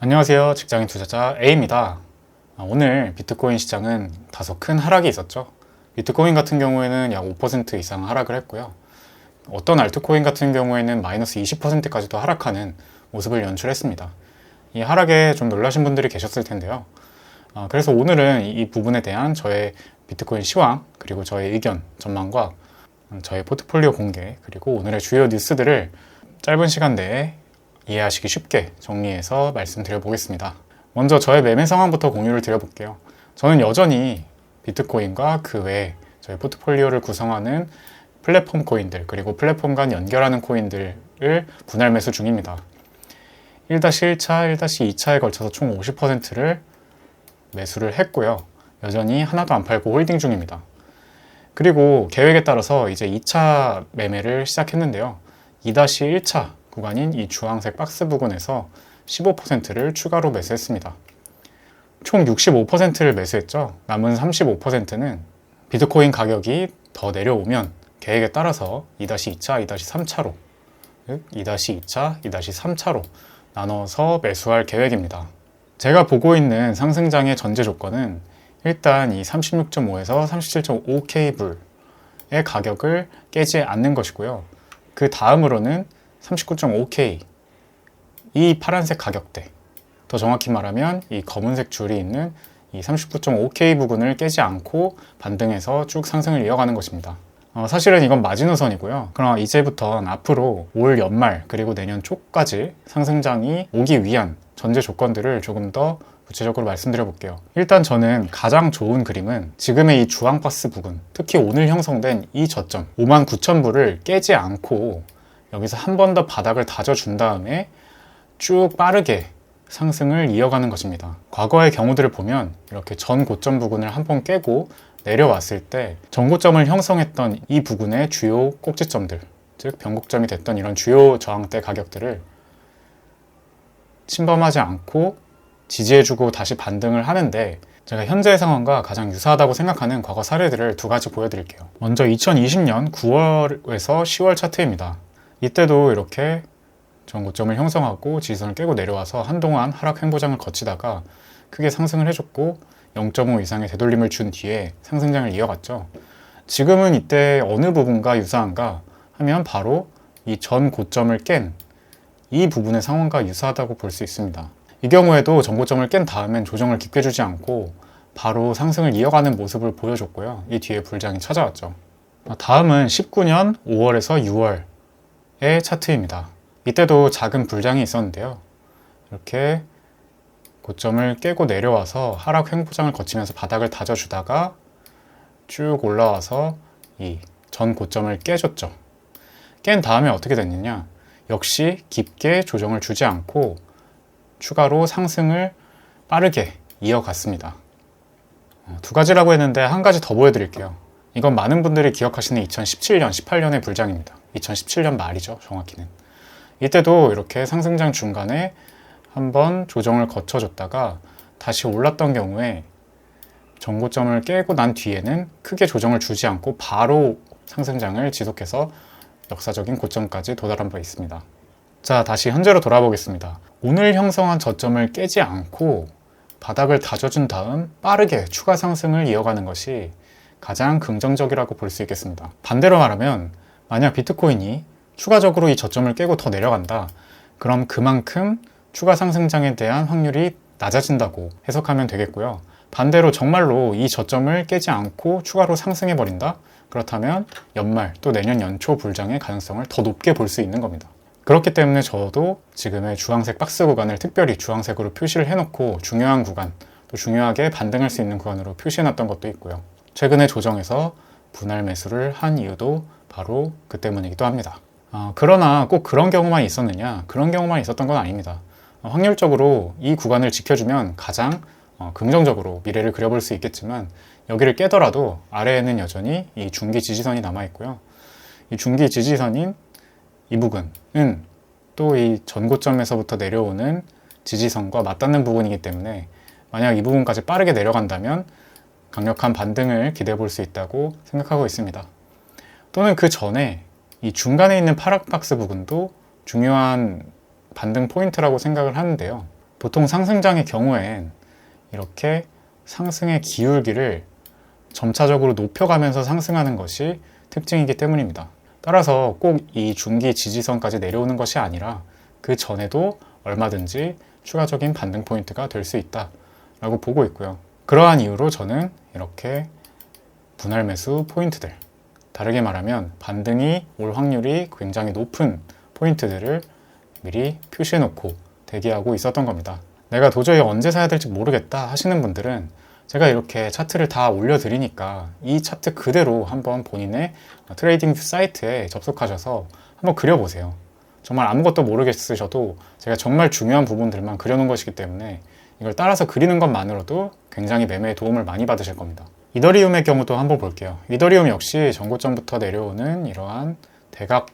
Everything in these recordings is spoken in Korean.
안녕하세요. 직장인 투자자 A입니다. 오늘 비트코인 시장은 다소 큰 하락이 있었죠. 비트코인 같은 경우에는 약 5% 이상 하락을 했고요. 어떤 알트코인 같은 경우에는 마이너스 20%까지도 하락하는 모습을 연출했습니다. 이 하락에 좀 놀라신 분들이 계셨을 텐데요. 그래서 오늘은 이 부분에 대한 저의 비트코인 시황, 그리고 저의 의견, 전망과 저의 포트폴리오 공개, 그리고 오늘의 주요 뉴스들을 짧은 시간 내에 이해하시기 쉽게 정리해서 말씀드려 보겠습니다. 먼저 저의 매매 상황부터 공유를 드려볼게요. 저는 여전히 비트코인과 그 외에 저희 포트폴리오를 구성하는 플랫폼 코인들, 그리고 플랫폼 간 연결하는 코인들을 분할 매수 중입니다. 1-1차, 1-2차에 걸쳐서 총 50%를 매수를 했고요. 여전히 하나도 안 팔고 홀딩 중입니다. 그리고 계획에 따라서 이제 2차 매매를 시작했는데요. 2-1차 구간인 이 주황색 박스 부근에서 15%를 추가로 매수했습니다. 총 65%를 매수했죠. 남은 35%는 비트코인 가격이 더 내려오면 계획에 따라서 2-2차, 2-3차로 2-2차, 2-3차로 나눠서 매수할 계획입니다. 제가 보고 있는 상승장의 전제 조건은 일단 이 36.5에서 37.5K 불의 가격을 깨지 않는 것이고요. 그 다음으로는 39.5K, 이 파란색 가격대, 더 정확히 말하면 이 검은색 줄이 있는 이 39.5K 부근을 깨지 않고 반등해서 쭉 상승을 이어가는 것입니다. 사실은 이건 마지노선이고요. 그러나 이제부터 앞으로 올 연말 그리고 내년 초까지 상승장이 오기 위한 전제 조건들을 조금 더 구체적으로 말씀드려 볼게요. 일단 저는 가장 좋은 그림은 지금의 이 주황박스 부근, 특히 오늘 형성된 이 저점 59,000불을 깨지 않고 여기서 한 번 더 바닥을 다져준 다음에 쭉 빠르게 상승을 이어가는 것입니다. 과거의 경우들을 보면 이렇게 전 고점 부근을 한 번 깨고 내려왔을 때 전고점을 형성했던 이 부근의 주요 꼭지점들, 즉 변곡점이 됐던 이런 주요 저항대 가격들을 침범하지 않고 지지해주고 다시 반등을 하는데, 제가 현재의 상황과 가장 유사하다고 생각하는 과거 사례들을 두 가지 보여드릴게요. 먼저 2020년 9월에서 10월 차트입니다. 이때도 이렇게 전고점을 형성하고 지지선을 깨고 내려와서 한동안 하락 횡보장을 거치다가 크게 상승을 해줬고 0.5 이상의 되돌림을 준 뒤에 상승장을 이어갔죠. 지금은 이때 어느 부분과 유사한가 하면 바로 이 전 고점을 깬 이 부분의 상황과 유사하다고 볼 수 있습니다. 이 경우에도 전고점을 깬 다음엔 조정을 깊게 주지 않고 바로 상승을 이어가는 모습을 보여줬고요. 이 뒤에 불장이 찾아왔죠. 다음은 19년 5월에서 6월의 차트입니다. 이때도 작은 불장이 있었는데요. 이렇게 고점을 깨고 내려와서 하락 횡보장을 거치면서 바닥을 다져주다가 쭉 올라와서 이 전 고점을 깨줬죠. 깬 다음에 어떻게 됐느냐? 역시 깊게 조정을 주지 않고 추가로 상승을 빠르게 이어갔습니다. 두 가지라고 했는데 한 가지 더 보여드릴게요. 이건 많은 분들이 기억하시는 2017년, 18년의 불장입니다. 2017년 말이죠, 정확히는. 이때도 이렇게 상승장 중간에 한번 조정을 거쳐줬다가 다시 올랐던 경우에 전고점을 깨고 난 뒤에는 크게 조정을 주지 않고 바로 상승장을 지속해서 역사적인 고점까지 도달한 바 있습니다. 자, 다시 현재로 돌아보겠습니다. 오늘 형성한 저점을 깨지 않고 바닥을 다져준 다음 빠르게 추가 상승을 이어가는 것이 가장 긍정적이라고 볼 수 있겠습니다. 반대로 말하면 만약 비트코인이 추가적으로 이 저점을 깨고 더 내려간다, 그럼 그만큼 추가 상승장에 대한 확률이 낮아진다고 해석하면 되겠고요. 반대로 정말로 이 저점을 깨지 않고 추가로 상승해버린다? 그렇다면 연말 또 내년 연초 불장의 가능성을 더 높게 볼 수 있는 겁니다. 그렇기 때문에 저도 지금의 주황색 박스 구간을 특별히 주황색으로 표시를 해놓고 중요한 구간, 또 중요하게 반등할 수 있는 구간으로 표시해놨던 것도 있고요. 최근에 조정해서 분할 매수를 한 이유도 바로 그 때문이기도 합니다. 그러나 꼭 그런 경우만 있었느냐? 그런 경우만 있었던 건 아닙니다. 확률적으로 이 구간을 지켜주면 가장 긍정적으로 미래를 그려볼 수 있겠지만, 여기를 깨더라도 아래에는 여전히 이 중기 지지선이 남아있고요. 이 중기 지지선인 이 부분은 또 이 전고점에서부터 내려오는 지지선과 맞닿는 부분이기 때문에 만약 이 부분까지 빠르게 내려간다면 강력한 반등을 기대해 볼 수 있다고 생각하고 있습니다. 또는 그 전에 이 중간에 있는 파락 박스 부분도 중요한 반등 포인트라고 생각을 하는데요. 보통 상승장의 경우엔 이렇게 상승의 기울기를 점차적으로 높여가면서 상승하는 것이 특징이기 때문입니다. 따라서 꼭 이 중기 지지선까지 내려오는 것이 아니라 그 전에도 얼마든지 추가적인 반등 포인트가 될 수 있다라고 보고 있고요. 그러한 이유로 저는 이렇게 분할 매수 포인트들, 다르게 말하면 반등이 올 확률이 굉장히 높은 포인트들을 미리 표시해 놓고 대기하고 있었던 겁니다. 내가 도저히 언제 사야 될지 모르겠다 하시는 분들은 제가 이렇게 차트를 다 올려드리니까 이 차트 그대로 한번 본인의 트레이딩 사이트에 접속하셔서 한번 그려보세요. 정말 아무것도 모르겠으셔도 제가 정말 중요한 부분들만 그려놓은 것이기 때문에 이걸 따라서 그리는 것만으로도 굉장히 매매에 도움을 많이 받으실 겁니다. 이더리움의 경우도 한번 볼게요. 이더리움 역시 전고점부터 내려오는 이러한 대각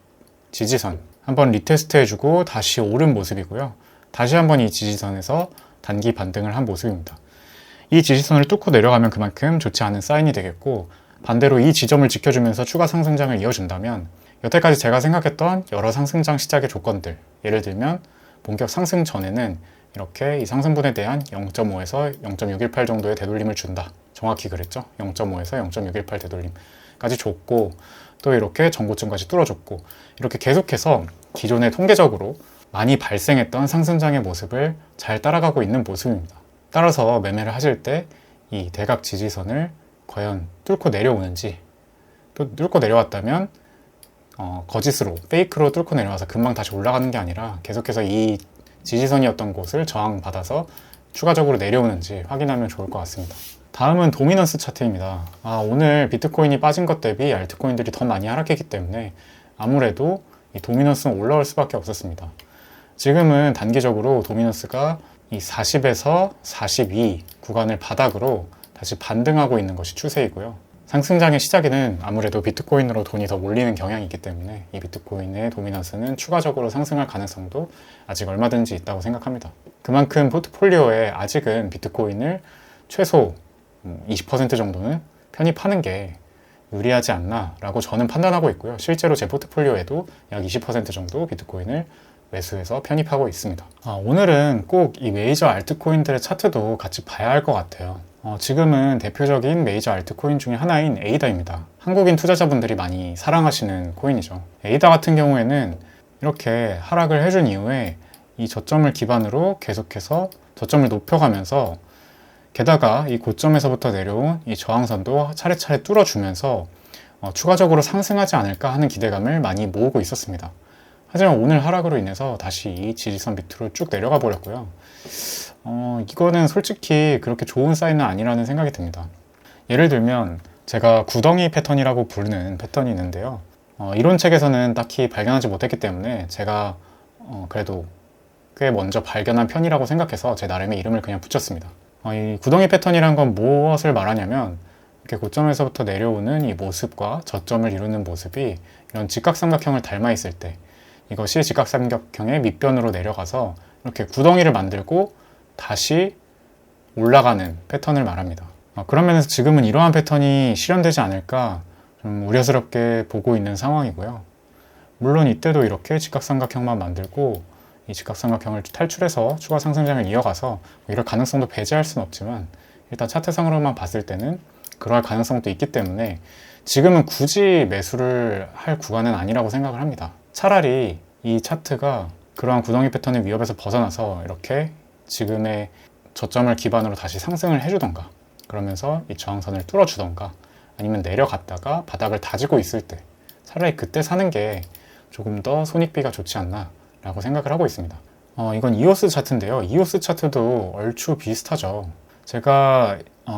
지지선 한번 리테스트 해주고 다시 오른 모습이고요. 다시 한번 이 지지선에서 단기 반등을 한 모습입니다. 이 지지선을 뚫고 내려가면 그만큼 좋지 않은 사인이 되겠고, 반대로 이 지점을 지켜주면서 추가 상승장을 이어준다면 여태까지 제가 생각했던 여러 상승장 시작의 조건들, 예를 들면 본격 상승 전에는 이렇게 이 상승분에 대한 0.5에서 0.618 정도의 되돌림을 준다. 정확히 그랬죠? 0.5에서 0.618 되돌림까지 줬고, 또 이렇게 전고점까지 뚫어줬고, 이렇게 계속해서 기존에 통계적으로 많이 발생했던 상승장의 모습을 잘 따라가고 있는 모습입니다. 따라서 매매를 하실 때 이 대각 지지선을 과연 뚫고 내려오는지, 또 뚫고 내려왔다면 거짓으로, 페이크로 뚫고 내려와서 금방 다시 올라가는 게 아니라 계속해서 이 지지선이었던 곳을 저항받아서 추가적으로 내려오는지 확인하면 좋을 것 같습니다. 다음은 도미넌스 차트입니다. 오늘 비트코인이 빠진 것 대비 알트코인들이 더 많이 하락했기 때문에 아무래도 이 도미넌스는 올라올 수밖에 없었습니다. 지금은 단기적으로 도미넌스가 이 40에서 42 구간을 바닥으로 다시 반등하고 있는 것이 추세이고요. 상승장의 시작에는 아무래도 비트코인으로 돈이 더 몰리는 경향이 있기 때문에 이 비트코인의 도미넌스는 추가적으로 상승할 가능성도 아직 얼마든지 있다고 생각합니다. 그만큼 포트폴리오에 아직은 비트코인을 최소 20% 정도는 편입하는 게 유리하지 않나 라고 저는 판단하고 있고요. 실제로 제 포트폴리오에도 약 20% 정도 비트코인을 매수해서 편입하고 있습니다. 오늘은 꼭 이 메이저 알트코인들의 차트도 같이 봐야 할 것 같아요. 지금은 대표적인 메이저 알트코인 중에 하나인 에이다입니다. 한국인 투자자분들이 많이 사랑하시는 코인이죠. 에이다 같은 경우에는 이렇게 하락을 해준 이후에 이 저점을 기반으로 계속해서 저점을 높여가면서, 게다가 이 고점에서부터 내려온 이 저항선도 차례차례 뚫어주면서 추가적으로 상승하지 않을까 하는 기대감을 많이 모으고 있었습니다. 하지만 오늘 하락으로 인해서 다시 이 지지선 밑으로 쭉 내려가 버렸고요. 이거는 솔직히 그렇게 좋은 사인은 아니라는 생각이 듭니다. 예를 들면 제가 구덩이 패턴이라고 부르는 패턴이 있는데요. 이론책에서는 딱히 발견하지 못했기 때문에 제가 그래도 꽤 먼저 발견한 편이라고 생각해서 제 나름의 이름을 그냥 붙였습니다. 이 구덩이 패턴이란 건 무엇을 말하냐면, 이렇게 고점에서부터 내려오는 이 모습과 저점을 이루는 모습이 이런 직각삼각형을 닮아 있을 때, 이것이 직각삼각형의 밑변으로 내려가서 이렇게 구덩이를 만들고 다시 올라가는 패턴을 말합니다. 그런 면에서 지금은 이러한 패턴이 실현되지 않을까 좀 우려스럽게 보고 있는 상황이고요. 물론 이때도 이렇게 직각삼각형만 만들고 이 직각삼각형을 탈출해서 추가 상승장을 이어가서 이럴 가능성도 배제할 수는 없지만, 일단 차트상으로만 봤을 때는 그럴 가능성도 있기 때문에 지금은 굳이 매수를 할 구간은 아니라고 생각을 합니다. 차라리 이 차트가 그러한 구덩이 패턴의 위협에서 벗어나서 이렇게 지금의 저점을 기반으로 다시 상승을 해주던가, 그러면서 이 저항선을 뚫어주던가, 아니면 내려갔다가 바닥을 다지고 있을 때 차라리 그때 사는 게 조금 더 손익비가 좋지 않나 라고 생각을 하고 있습니다. 이건 이오스 차트인데요. 이오스 차트도 얼추 비슷하죠. 제가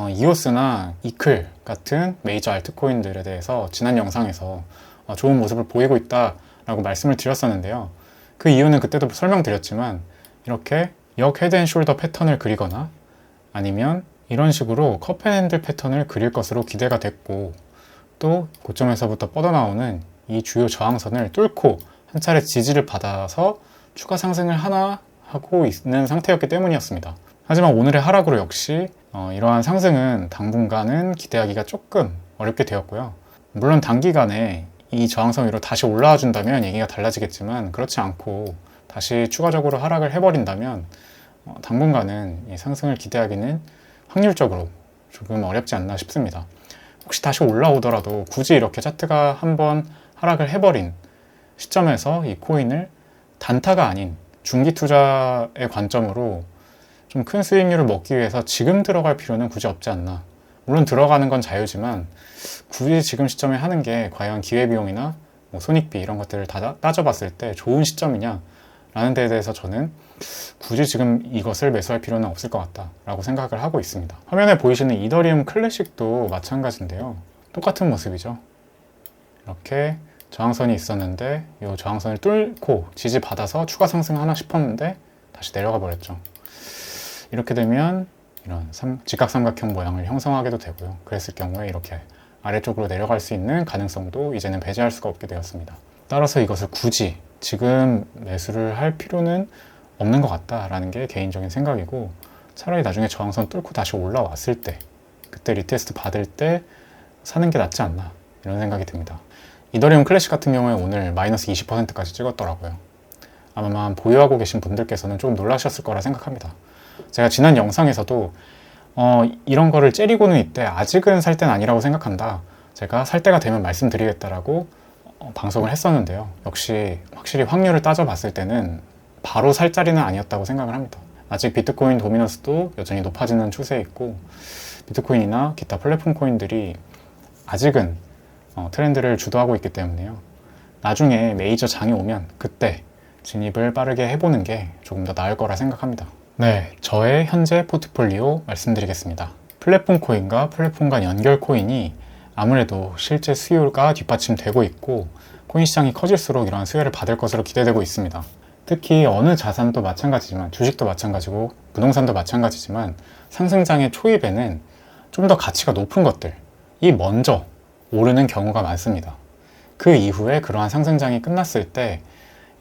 이오스나 이클 같은 메이저 알트코인들에 대해서 지난 영상에서 좋은 모습을 보이고 있다라고 말씀을 드렸었는데요. 그 이유는 그때도 설명드렸지만, 이렇게 역 헤드 앤 숄더 패턴을 그리거나 아니면 이런 식으로 컵앤핸들 패턴을 그릴 것으로 기대가 됐고, 또 고점에서부터 뻗어나오는 이 주요 저항선을 뚫고 한 차례 지지를 받아서 추가 상승을 하나 하고 있는 상태였기 때문이었습니다. 하지만 오늘의 하락으로 역시 이러한 상승은 당분간은 기대하기가 조금 어렵게 되었고요. 물론 단기간에 이 저항선 위로 다시 올라와 준다면 얘기가 달라지겠지만, 그렇지 않고 다시 추가적으로 하락을 해버린다면 당분간은 이 상승을 기대하기는 확률적으로 조금 어렵지 않나 싶습니다. 혹시 다시 올라오더라도 굳이 이렇게 차트가 한번 하락을 해버린 시점에서 이 코인을 단타가 아닌 중기 투자의 관점으로 좀 큰 수익률을 먹기 위해서 지금 들어갈 필요는 굳이 없지 않나. 물론 들어가는 건 자유지만 굳이 지금 시점에 하는 게 과연 기회비용이나 뭐 손익비 이런 것들을 다 따져봤을 때 좋은 시점이냐 라는 데에 대해서 저는 굳이 지금 이것을 매수할 필요는 없을 것 같다 라고 생각을 하고 있습니다. 화면에 보이시는 이더리움 클래식도 마찬가지인데요. 똑같은 모습이죠. 이렇게 저항선이 있었는데 이 저항선을 뚫고 지지받아서 추가 상승하나 싶었는데 다시 내려가 버렸죠. 이렇게 되면 이런 직각삼각형 모양을 형성하게도 되고요. 그랬을 경우에 이렇게 아래쪽으로 내려갈 수 있는 가능성도 이제는 배제할 수가 없게 되었습니다. 따라서 이것을 굳이 지금 매수를 할 필요는 없는 것 같다라는 게 개인적인 생각이고, 차라리 나중에 저항선 뚫고 다시 올라왔을 때 그때 리테스트 받을 때 사는 게 낫지 않나 이런 생각이 듭니다. 이더리움 클래식 같은 경우에 오늘 마이너스 20%까지 찍었더라고요. 아마 보유하고 계신 분들께서는 조금 놀라셨을 거라 생각합니다. 제가 지난 영상에서도 이런 거를 째리고는 있대, 아직은 살 때는 아니라고 생각한다, 제가 살 때가 되면 말씀드리겠다라고 방송을 했었는데요. 역시 확실히 확률을 따져봤을 때는 바로 살 자리는 아니었다고 생각을 합니다. 아직 비트코인 도미넌스도 여전히 높아지는 추세에 있고, 비트코인이나 기타 플랫폼 코인들이 아직은 트렌드를 주도하고 있기 때문에요. 나중에 메이저 장이 오면 그때 진입을 빠르게 해보는 게 조금 더 나을 거라 생각합니다. 네, 저의 현재 포트폴리오 말씀드리겠습니다. 플랫폼 코인과 플랫폼 간 연결 코인이 아무래도 실제 수요가 뒷받침되고 있고, 코인 시장이 커질수록 이러한 수혜를 받을 것으로 기대되고 있습니다. 특히 어느 자산도 마찬가지지만, 주식도 마찬가지고 부동산도 마찬가지지만, 상승장의 초입에는 좀 더 가치가 높은 것들이 먼저 오르는 경우가 많습니다. 그 이후에 그러한 상승장이 끝났을 때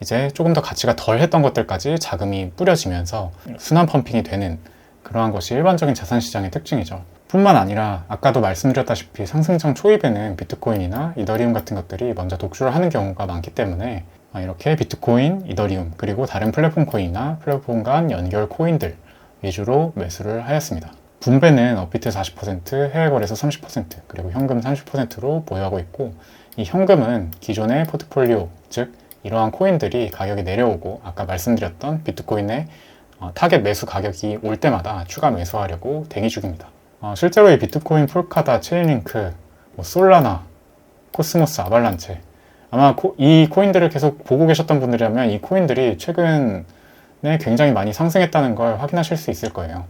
이제 조금 더 가치가 덜 했던 것들까지 자금이 뿌려지면서 순환 펌핑이 되는 그러한 것이 일반적인 자산시장의 특징이죠. 뿐만 아니라 아까도 말씀드렸다시피 상승장 초입에는 비트코인이나 이더리움 같은 것들이 먼저 독주를 하는 경우가 많기 때문에 이렇게 비트코인, 이더리움, 그리고 다른 플랫폼 코인이나 플랫폼 간 연결 코인들 위주로 매수를 하였습니다. 분배는 업비트 40%, 해외거래소 30%, 그리고 현금 30%로 보유하고 있고, 이 현금은 기존의 포트폴리오, 즉 이러한 코인들이 가격이 내려오고 아까 말씀드렸던 비트코인의 타겟 매수 가격이 올 때마다 추가 매수하려고 대기 중입니다. 실제로 이 비트코인, 폴카다, 체인링크, 솔라나, 코스모스, 아발란체, 아마 이 코인들을 계속 보고 계셨던 분들이라면 이 코인들이 최근에 굉장히 많이 상승했다는 걸 확인하실 수 있을 거예요.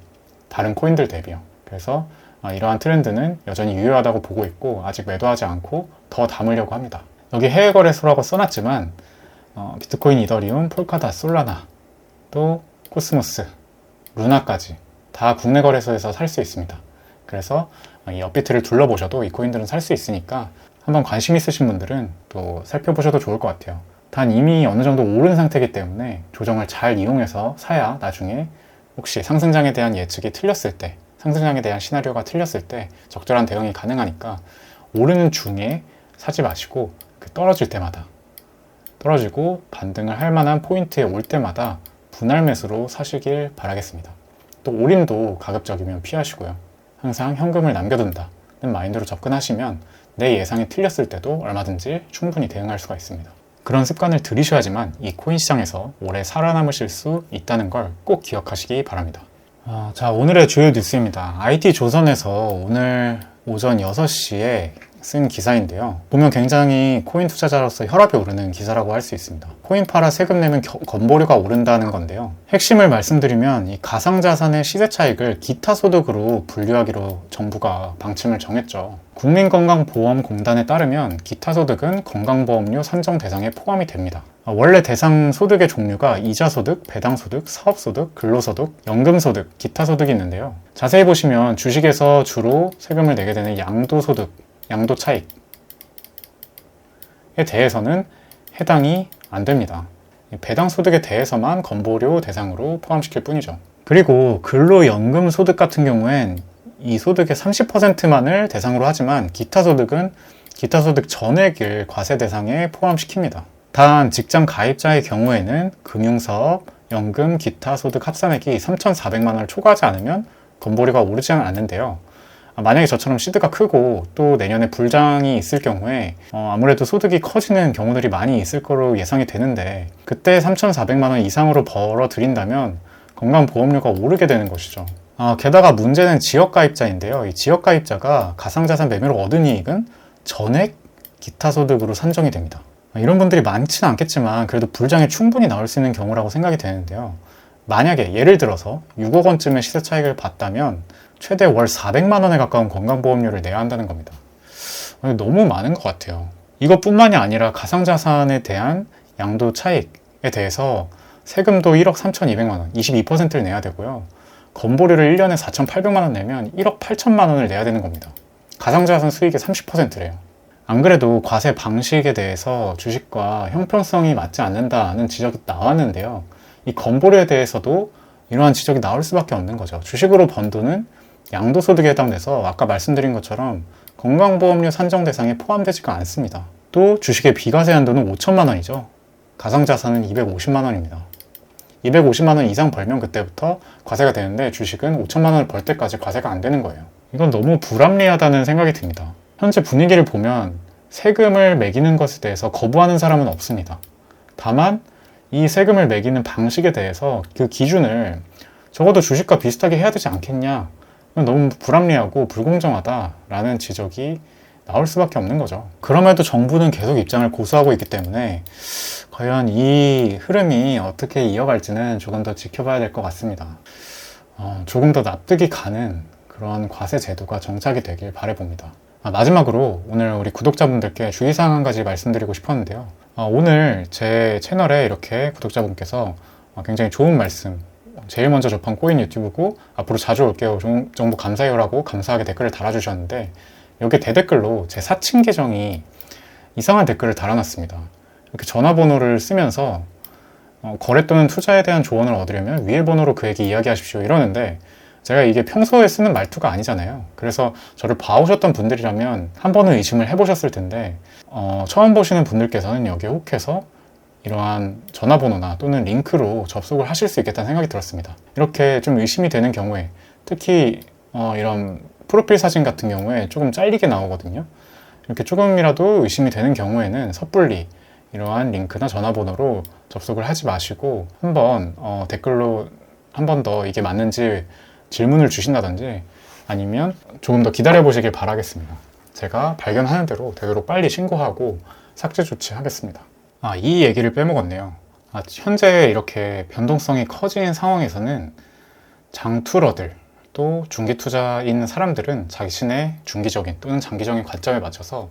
다른 코인들 대비요. 그래서 이러한 트렌드는 여전히 유효하다고 보고 있고, 아직 매도하지 않고 더 담으려고 합니다. 여기 해외 거래소라고 써놨지만 비트코인, 이더리움, 폴카다, 솔라나, 또 코스모스, 루나까지 다 국내 거래소에서 살 수 있습니다. 그래서 이 업비트를 둘러보셔도 이 코인들은 살 수 있으니까 한번 관심 있으신 분들은 또 살펴보셔도 좋을 것 같아요. 단 이미 어느 정도 오른 상태이기 때문에 조정을 잘 이용해서 사야 나중에 혹시 상승장에 대한 예측이 틀렸을 때, 상승장에 대한 시나리오가 틀렸을 때 적절한 대응이 가능하니까 오르는 중에 사지 마시고 떨어질 때마다, 떨어지고 반등을 할 만한 포인트에 올 때마다 분할 매수로 사시길 바라겠습니다. 또 올인도 가급적이면 피하시고요. 항상 현금을 남겨둔다는 마인드로 접근하시면 내 예상이 틀렸을 때도 얼마든지 충분히 대응할 수가 있습니다. 그런 습관을 들이셔야지만 이 코인 시장에서 오래 살아남으실 수 있다는 걸 꼭 기억하시기 바랍니다. 자, 오늘의 주요 뉴스입니다. IT조선에서 오늘 오전 6시에 쓴 기사인데요. 보면 굉장히 코인 투자자로서 혈압이 오르는 기사라고 할 수 있습니다. 코인 팔아 세금 내면 건보료가 오른다는 건데요. 핵심을 말씀드리면 이 가상자산의 시세 차익을 기타 소득으로 분류하기로 정부가 방침을 정했죠. 국민건강보험공단에 따르면 기타 소득은 건강보험료 산정 대상에 포함이 됩니다. 원래 대상 소득의 종류가 이자소득, 배당소득, 사업소득, 근로소득, 연금소득, 기타소득이 있는데요. 자세히 보시면 주식에서 주로 세금을 내게 되는 양도소득, 양도차익에 대해서는 해당이 안 됩니다. 배당소득에 대해서만 건보료 대상으로 포함시킬 뿐이죠. 그리고 근로연금소득 같은 경우엔 이 소득의 30%만을 대상으로 하지만 기타소득은 기타소득 전액을 과세 대상에 포함시킵니다. 단 직장 가입자의 경우에는 금융사업, 연금, 기타, 소득 합산액이 3,400만 원을 초과하지 않으면 건보료가 오르지는 않는데요. 만약에 저처럼 시드가 크고 또 내년에 불장이 있을 경우에 아무래도 소득이 커지는 경우들이 많이 있을 거로 예상이 되는데, 그때 3,400만 원 이상으로 벌어들인다면 건강보험료가 오르게 되는 것이죠. 게다가 문제는 지역가입자인데요. 이 지역가입자가 가상자산 매매로 얻은 이익은 전액 기타 소득으로 산정이 됩니다. 이런 분들이 많지는 않겠지만 그래도 불장이 충분히 나올 수 있는 경우라고 생각이 되는데요. 만약에 예를 들어서 6억 원쯤의 시세 차익을 봤다면 최대 월 400만 원에 가까운 건강보험료를 내야 한다는 겁니다. 너무 많은 것 같아요. 이것뿐만이 아니라 가상자산에 대한 양도 차익에 대해서 세금도 1억 3,200만 원, 22%를 내야 되고요. 건보료를 1년에 4,800만 원 내면 1억 8천만 원을 내야 되는 겁니다. 가상자산 수익의 30%래요. 안 그래도 과세 방식에 대해서 주식과 형평성이 맞지 않는다는 지적이 나왔는데요. 이 건보료에 대해서도 이러한 지적이 나올 수밖에 없는 거죠. 주식으로 번 돈은 양도소득에 해당돼서 아까 말씀드린 것처럼 건강보험료 산정 대상에 포함되지가 않습니다. 또 주식의 비과세 한도는 5천만 원이죠. 가상자산은 250만 원입니다. 250만 원 이상 벌면 그때부터 과세가 되는데 주식은 5천만 원을 벌 때까지 과세가 안 되는 거예요. 이건 너무 불합리하다는 생각이 듭니다. 현재 분위기를 보면 세금을 매기는 것에 대해서 거부하는 사람은 없습니다. 다만 이 세금을 매기는 방식에 대해서 그 기준을 적어도 주식과 비슷하게 해야 되지 않겠냐, 너무 불합리하고 불공정하다라는 지적이 나올 수밖에 없는 거죠. 그럼에도 정부는 계속 입장을 고수하고 있기 때문에 과연 이 흐름이 어떻게 이어갈지는 조금 더 지켜봐야 될 것 같습니다. 조금 더 납득이 가는 그런 과세 제도가 정착이 되길 바라봅니다. 마지막으로 오늘 우리 구독자분들께 주의사항 한 가지 말씀드리고 싶었는데요. 오늘 제 채널에 이렇게 구독자분께서 굉장히 좋은 말씀, 제일 먼저 접한 코인 유튜브고 앞으로 자주 올게요, 정보 감사해요라고 감사하게 댓글을 달아주셨는데, 여기 대댓글로 제 사칭 계정이 이상한 댓글을 달아놨습니다. 이렇게 전화번호를 쓰면서 거래 또는 투자에 대한 조언을 얻으려면 위의 번호로 그에게 이야기하십시오 이러는데, 제가 이게 평소에 쓰는 말투가 아니잖아요. 그래서 저를 봐오셨던 분들이라면 한 번은 의심을 해보셨을 텐데 처음 보시는 분들께서는 여기에 혹해서 이러한 전화번호나 또는 링크로 접속을 하실 수 있겠다는 생각이 들었습니다. 이렇게 좀 의심이 되는 경우에, 특히 이런 프로필 사진 같은 경우에 조금 잘리게 나오거든요. 이렇게 조금이라도 의심이 되는 경우에는 섣불리 이러한 링크나 전화번호로 접속을 하지 마시고 한번 댓글로 한 번 더 이게 맞는지 질문을 주신다든지 아니면 조금 더 기다려 보시길 바라겠습니다. 제가 발견하는 대로 되도록 빨리 신고하고 삭제 조치하겠습니다. 이 얘기를 빼먹었네요. 현재 이렇게 변동성이 커진 상황에서는 장투러들, 또 중기투자인 사람들은 자신의 중기적인 또는 장기적인 관점에 맞춰서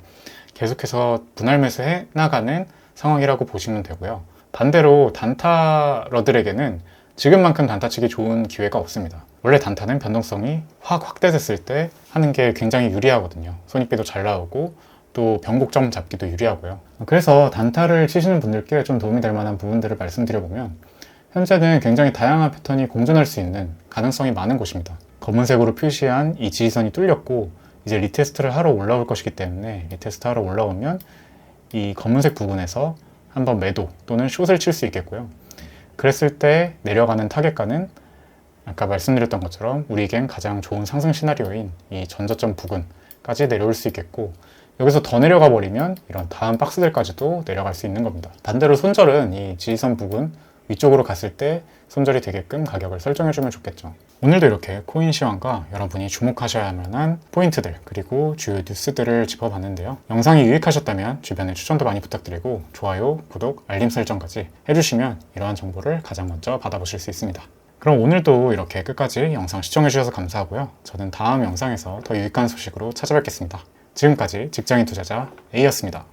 계속해서 분할 매수해 나가는 상황이라고 보시면 되고요. 반대로 단타러들에게는 지금만큼 단타치기 좋은 기회가 없습니다. 원래 단타는 변동성이 확 확대됐을 때 하는 게 굉장히 유리하거든요. 손익비도 잘 나오고 또 변곡점 잡기도 유리하고요. 그래서 단타를 치시는 분들께 좀 도움이 될 만한 부분들을 말씀드려보면, 현재는 굉장히 다양한 패턴이 공존할 수 있는 가능성이 많은 곳입니다. 검은색으로 표시한 이 지지선이 뚫렸고 이제 리테스트를 하러 올라올 것이기 때문에 리테스트 하러 올라오면 이 검은색 부분에서 한번 매도 또는 숏을 칠 수 있겠고요. 그랬을 때 내려가는 타겟가는 아까 말씀드렸던 것처럼 우리에겐 가장 좋은 상승 시나리오인 이 전저점 부근까지 내려올 수 있겠고, 여기서 더 내려가 버리면 이런 다음 박스들까지도 내려갈 수 있는 겁니다. 반대로 손절은 이 지지선 부근 위쪽으로 갔을 때 손절이 되게끔 가격을 설정해주면 좋겠죠. 오늘도 이렇게 코인 시황과 여러분이 주목하셔야 할 만한 포인트들 그리고 주요 뉴스들을 짚어봤는데요. 영상이 유익하셨다면 주변에 추천도 많이 부탁드리고 좋아요, 구독, 알림 설정까지 해주시면 이러한 정보를 가장 먼저 받아보실 수 있습니다. 그럼 오늘도 이렇게 끝까지 영상 시청해주셔서 감사하고요. 저는 다음 영상에서 더 유익한 소식으로 찾아뵙겠습니다. 지금까지 직장인 투자자 A였습니다.